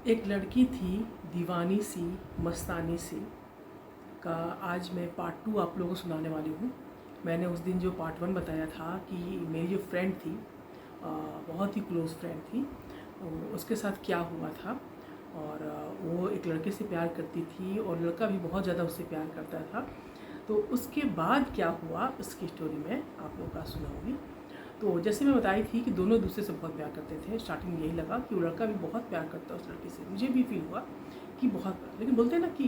एक लड़की थी दीवानी सी मस्तानी सी का आज मैं पार्ट 2 आप लोगों को सुनाने वाली हूँ। मैंने उस दिन जो पार्ट 1 बताया था कि मेरी जो फ्रेंड थी, बहुत ही क्लोज़ फ्रेंड थी, उसके साथ क्या हुआ था। और वो एक लड़के से प्यार करती थी और लड़का भी बहुत ज़्यादा उससे प्यार करता था। तो उसके बाद क्या हुआ उसकी स्टोरी में आप लोगों का सुनाऊंगी। तो जैसे मैं बताई थी कि दोनों एक दूसरे से बहुत प्यार करते थे। स्टार्टिंग में यही लगा कि वो लड़का भी बहुत प्यार करता है उस लड़की से, मुझे भी फील हुआ कि बहुत प्यार। लेकिन बोलते हैं ना कि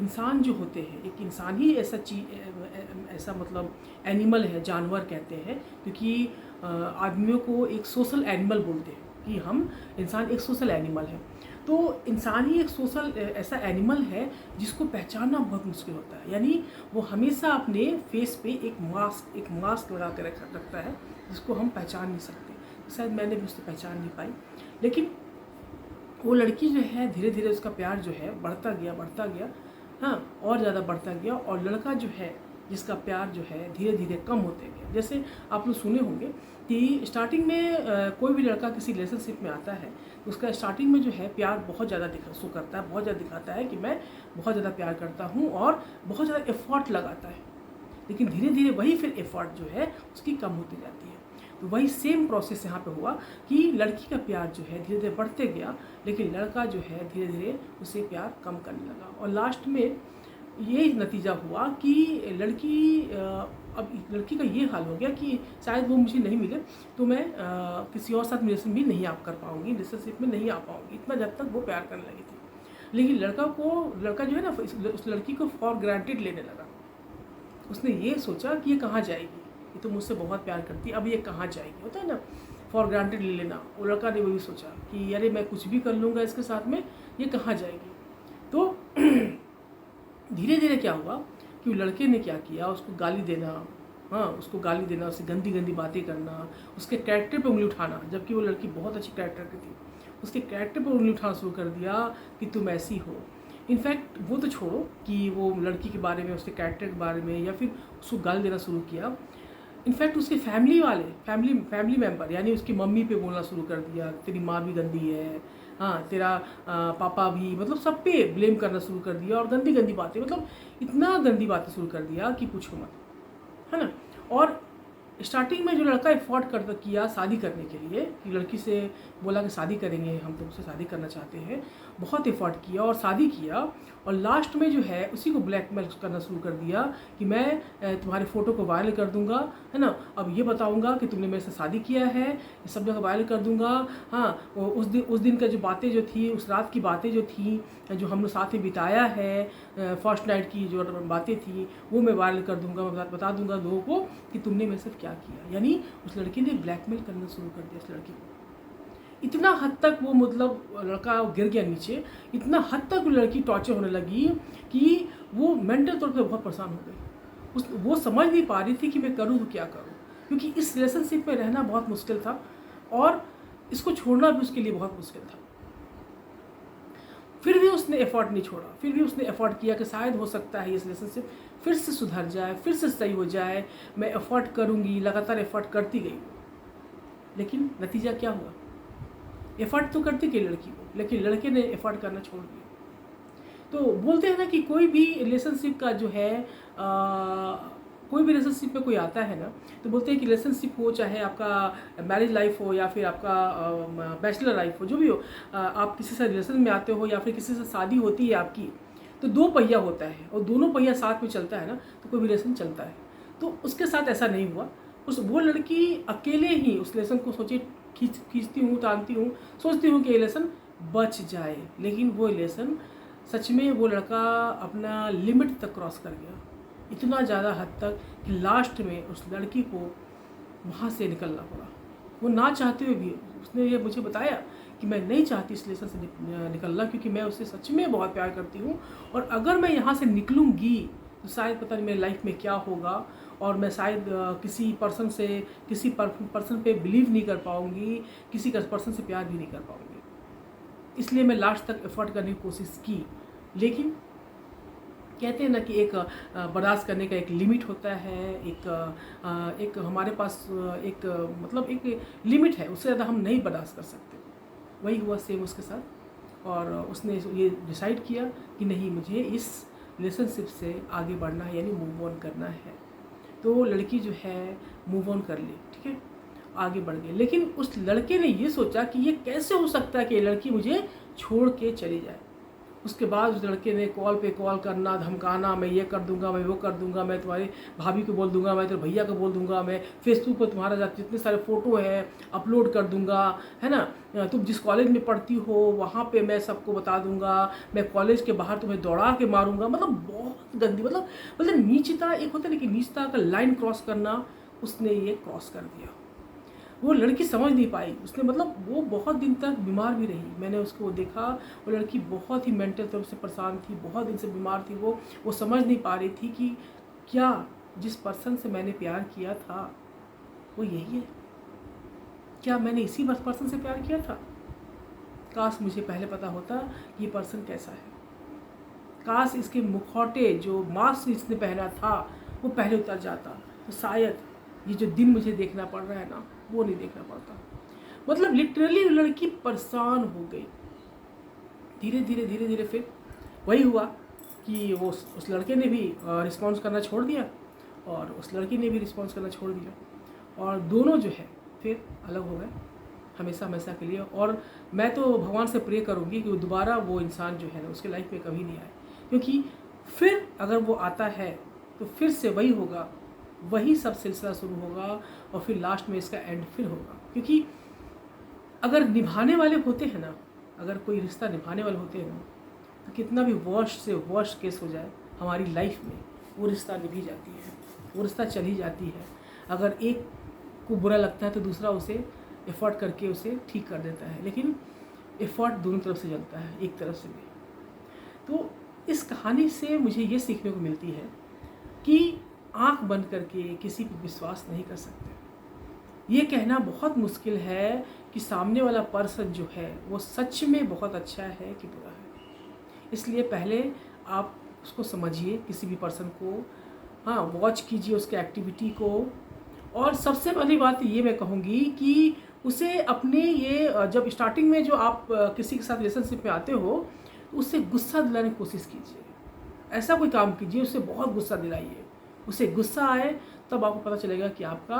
इंसान जो होते हैं, एक इंसान ही ऐसा चीज ऐसा मतलब एनिमल है, जानवर कहते हैं, क्योंकि आदमियों को एक सोशल एनिमल बोलते हैं कि हम इंसान एक सोशल एनिमल है। तो इंसान ही एक सोशल ऐसा एनिमल है जिसको पहचानना बहुत मुश्किल होता है। यानी वो हमेशा अपने फेस पे एक मास्क लगा कर रखता है जिसको हम पहचान नहीं सकते। शायद मैंने भी उससे पहचान नहीं पाई। लेकिन वो लड़की जो है, धीरे धीरे उसका प्यार जो है बढ़ता गया, हाँ, और ज़्यादा बढ़ता गया। और लड़का जो है, जिसका प्यार जो है धीरे धीरे कम होते गया। जैसे आप लोग सुने होंगे कि स्टार्टिंग में कोई भी लड़का किसी रिलेशनशिप में आता है तो उसका स्टार्टिंग में जो है प्यार बहुत ज़्यादा शो करता है, बहुत ज़्यादा दिखाता है कि मैं बहुत ज़्यादा प्यार करता हूँ और बहुत ज़्यादा एफर्ट लगाता है। लेकिन धीरे धीरे वही फिर एफर्ट जो है उसकी कम होती जाती है। तो वही सेम प्रोसेस यहाँ पे हुआ कि लड़की का प्यार जो है धीरे धीरे बढ़ते गया, लेकिन लड़का जो है धीरे धीरे उसे प्यार कम करने लगा। और लास्ट में ये नतीजा हुआ कि अब लड़की का ये हाल हो गया कि शायद वो मुझे नहीं मिले तो मैं किसी और साथ रिलेशन भी नहीं आप कर पाऊँगी, रिलेशनशिप में नहीं आ पाऊँगी, इतना जब तक वो प्यार करने लगी थी। लेकिन लड़का जो है ना उस लड़की को फॉर ग्रांटेड लेने लगा। उसने ये सोचा कि ये कहाँ जाएगी, ये तो मुझसे बहुत प्यार करती है, अब ये कहाँ जाएगी, होता है ना, फॉर ग्रांटेड ले लेना। वो लड़का ने वही सोचा कि अरे मैं कुछ भी कर लूँगा इसके साथ में, ये कहाँ जाएगी। तो धीरे धीरे क्या हुआ कि लड़के ने क्या किया, उसको गाली देना, हाँ, उसको गाली देना, उससे गंदी गंदी बातें करना, उसके कैरेक्टर पे उंगली उठाना, जबकि वो लड़की बहुत अच्छी कैरेक्टर की थी। उसके कैरेक्टर पे उंगली उठाना शुरू कर दिया कि तुम ऐसी हो। इनफैक्ट वो तो छोड़ो कि वो लड़की के बारे में, उसके कैरेक्टर के बारे में, या फिर उसको गाली देना शुरू किया। इनफैक्ट उसके फैमिली मेम्बर यानी उसकी मम्मी पे बोलना शुरू कर दिया, तेरी माँ भी गंदी है, हाँ, तेरा पापा भी, मतलब सब पे ब्लेम करना शुरू कर दिया। और गंदी गंदी बातें, मतलब इतना गंदी बातें शुरू कर दिया कि पूछो मत, है ना। और स्टार्टिंग में जो लड़का एफर्ट कर किया शादी करने के लिए, कि लड़की से बोला कि शादी करेंगे, हम तुमसे शादी करना चाहते हैं, बहुत एफर्ट किया और शादी किया। और लास्ट में जो है उसी को ब्लैकमेल करना शुरू कर दिया कि मैं तुम्हारे फ़ोटो को वायरल कर दूंगा, है ना, अब ये बताऊंगा कि तुमने मेरे से शादी किया है, ये सब जगह वायरल कर दूंगा। हाँ, उस दिन का जो बातें जो थी, उस रात की बातें जो थी, जो हम लोग साथ में बिताया है, फर्स्ट नाइट की जो बातें थी, वो मैं वायरल कर दूंगा, मैं बता दूंगा लोगों को कि तुमने मेरे साथ क्या किया। यानी उस लड़की ने ब्लैकमेल करना शुरू कर दिया उस लड़की को। इतना हद तक वो, मतलब लड़का गिर गया नीचे, इतना हद तक वो लड़की टॉर्चर होने लगी कि वो मेंटल तौर पे बहुत परेशान हो गई। वो समझ नहीं पा रही थी कि मैं करूँ तो क्या करूँ, क्योंकि इस रिलेशनशिप में रहना बहुत मुश्किल था और इसको छोड़ना भी उसके लिए बहुत मुश्किल था। फिर भी उसने एफर्ट नहीं छोड़ा, फिर भी उसने एफर्ट किया कि शायद हो सकता है इस रिलेशनशिप फिर से सुधर जाए, फिर से सही हो जाए, मैं एफर्ट करूँगी, लगातार एफर्ट करती गई। लेकिन नतीजा क्या हुआ, एफर्ट तो करती गई लड़की को, लेकिन लड़के ने एफर्ट करना छोड़ दिया। तो बोलते हैं ना कि कोई भी रिलेशनशिप का जो है कोई भी रिलेशनशिप में कोई आता है ना, तो बोलते हैं कि रिलेशनशिप हो, चाहे आपका मैरिज लाइफ हो या फिर आपका बैचलर लाइफ हो, जो भी हो, आप किसी से रिलेशन में आते हो या फिर किसी से शादी होती है आपकी, तो दो पहिया होता है और दोनों पहिया साथ में चलता है ना, तो कोई भी रिलेशन चलता है। तो उसके साथ ऐसा नहीं हुआ। वो लड़की अकेले ही उस रिलेशन को सोचे, खींचती हूँ, तानती हूँ, सोचती हूँ कि रिलेशन बच जाए, लेकिन वो रिलेशन सच में, वो लड़का अपना लिमिट तक क्रॉस कर गया, इतना ज़्यादा हद तक कि लास्ट में उस लड़की को वहाँ से निकलना पड़ा। वो ना चाहते हुए भी उसने ये मुझे बताया कि मैं नहीं चाहती इस रिलेशन से निकलना, क्योंकि मैं उससे सच में बहुत प्यार करती हूँ और अगर मैं यहाँ से निकलूँगी तो शायद पता नहीं मेरी लाइफ में क्या होगा, और मैं शायद किसी पर्सन पे बिलीव नहीं कर पाऊँगी, किसी पर्सन से प्यार भी नहीं कर पाऊँगी। इसलिए मैं लास्ट तक एफर्ट करने की कोशिश की। लेकिन कहते हैं ना कि एक बर्दाश्त करने का एक लिमिट होता है, एक हमारे पास एक मतलब एक लिमिट है, उससे ज़्यादा हम नहीं बर्दाश्त कर सकते। वही हुआ सेम उसके साथ, और उसने ये डिसाइड किया कि नहीं, मुझे इस रिलेशनशिप से आगे बढ़ना है, यानी मूव ऑन करना है। तो लड़की जो है मूव ऑन कर ली, ठीक है, आगे बढ़ गई। लेकिन उस लड़के ने ये सोचा कि ये कैसे हो सकता है कि ये लड़की मुझे छोड़ के चली जाए। उसके बाद उस लड़के ने कॉल पे कॉल करना, धमकाना, मैं ये कर दूंगा, मैं वो कर दूंगा, मैं तुम्हारी भाभी को बोल दूंगा, मैं तेरे भैया को बोल दूंगा, मैं फेसबुक पर तुम्हारा जितने सारे फ़ोटो है अपलोड कर दूंगा, है ना, तुम जिस कॉलेज में पढ़ती हो वहाँ पे मैं सबको बता दूंगा, मैं कॉलेज के बाहर तुम्हें दौड़ा के मारूंगा। मतलब बहुत गंदी, मतलब नीचता, एक होता है ना कि नीचता का लाइन क्रॉस करना, उसने ये क्रॉस कर दिया। वो लड़की समझ नहीं पाई, उसने मतलब वो बहुत दिन तक बीमार भी रही। मैंने उसको देखा, वो लड़की बहुत ही मेंटल तौर से परेशान थी, बहुत दिन से बीमार थी। वो समझ नहीं पा रही थी कि क्या जिस पर्सन से मैंने प्यार किया था वो यही है, क्या मैंने इसी पर्सन से प्यार किया था। काश मुझे पहले पता होता कि ये पर्सन कैसा है, काश इसके मुखौटे जो मास्क इसने पहना था वो पहले उतर जाता, तो शायद ये जो दिन मुझे देखना पड़ रहा है ना, वो नहीं देखना पड़ता। मतलब लिटरली लड़की परेशान हो गई। धीरे धीरे फिर वही हुआ कि वो उस लड़के ने भी रिस्पॉन्स करना छोड़ दिया, और उस लड़की ने भी रिस्पॉन्स करना छोड़ दिया, और दोनों जो है फिर अलग हो गए हमेशा हमेशा के लिए। और मैं तो भगवान से प्रे करूँगी कि दोबारा वो इंसान जो है ना उसके लाइफ में कभी नहीं आए, क्योंकि फिर अगर वो आता है तो फिर से वही होगा, वही सब सिलसिला शुरू होगा, और फिर लास्ट में इसका एंड फिर होगा। क्योंकि अगर निभाने वाले होते हैं ना, अगर कोई रिश्ता निभाने वाले होते हैं ना, तो कितना भी वर्स्ट से वर्स्ट केस हो जाए हमारी लाइफ में, वो रिश्ता निभी जाती है, वो रिश्ता चली जाती है। अगर एक को बुरा लगता है तो दूसरा उसे एफर्ट करके उसे ठीक कर देता है, लेकिन एफर्ट दोनों तरफ से चलता है, एक तरफ से भी। तो इस कहानी से मुझे ये सीखने को मिलती है कि आंख बंद करके किसी पर विश्वास नहीं कर सकते। ये कहना बहुत मुश्किल है कि सामने वाला पर्सन जो है वो सच में बहुत अच्छा है कि बुरा है। इसलिए पहले आप उसको समझिए, किसी भी पर्सन को, हाँ, वॉच कीजिए उसके एक्टिविटी को। और सबसे पहली बात ये मैं कहूँगी कि उसे अपने ये जब स्टार्टिंग में जो आप किसी के साथ रिलेशनशिप में आते हो, उससे गुस्सा दिलाने की कोशिश कीजिए। ऐसा कोई काम कीजिए उससे बहुत गुस्सा दिलाइए, उसे गुस्सा आए, तब आपको पता चलेगा कि आपका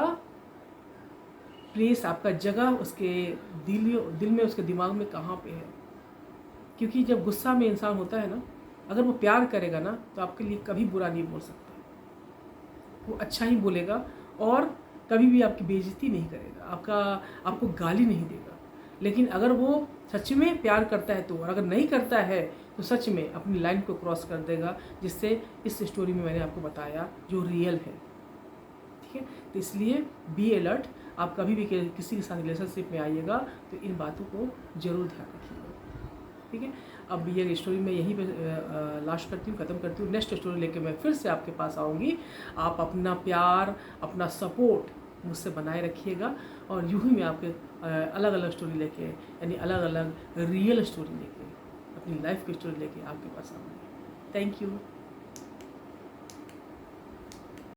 प्लेस, आपका जगह उसके दिल में, उसके दिमाग में कहाँ पे है। क्योंकि जब गुस्सा में इंसान होता है ना, अगर वो प्यार करेगा ना तो आपके लिए कभी बुरा नहीं बोल सकता, वो अच्छा ही बोलेगा, और कभी भी आपकी बेइज्जती नहीं करेगा, आपको गाली नहीं देगा। लेकिन अगर वो सच में प्यार करता है तो, और अगर नहीं करता है तो सच में अपनी लाइन को क्रॉस कर देगा, जिससे इस स्टोरी में मैंने आपको बताया जो रियल है, ठीक है। तो इसलिए बी अलर्ट, आप कभी भी किसी के साथ रिलेशनशिप में आइएगा तो इन बातों को ज़रूर ध्यान रखिएगा, ठीक है। अब ये स्टोरी मैं यहीं पे लास्ट करती हूँ, ख़त्म करती हूँ। नेक्स्ट स्टोरी लेके मैं फिर से आपके पास आऊँगी। आप अपना प्यार, अपना सपोर्ट मुझसे बनाए रखिएगा, और यूँ ही मैं आपके अलग अलग स्टोरी लेके, यानी अलग अलग रियल स्टोरी लेके, अपनी लाइफ की स्टोरी लेके आपके पास आऊँगी। Thank you.